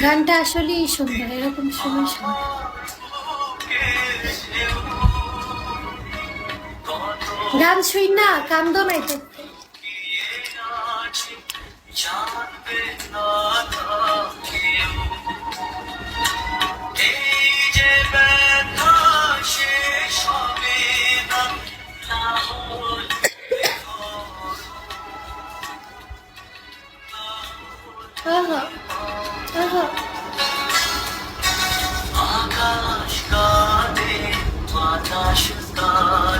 গানটা আসলেই সুন্দর, এরকম সময় সুন্দর। গান শুই না কান্দ নাই তো। আহা, আহা।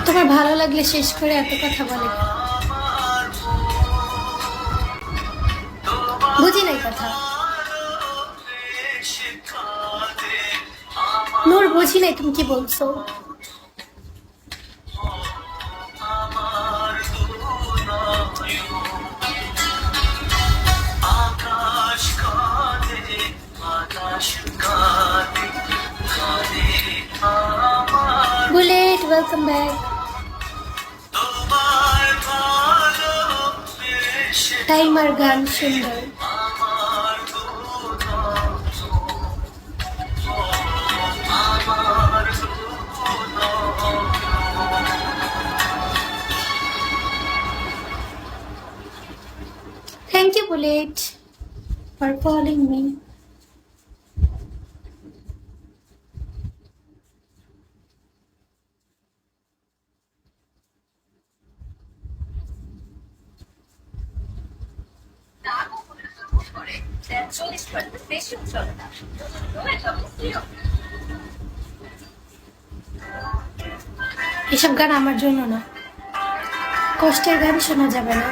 তোমার ভালো লাগলে শেষ করে এত কথা বলে, বুঝি নাই কথা। নূর বুঝি নাই তুমি কি বলছো। Bullet welcome back. টাইমার গান সুন্দর। Thank you, Bullet, for calling me. এসব গান আমার জন্য না, কষ্টের গান শোনা যাবে না।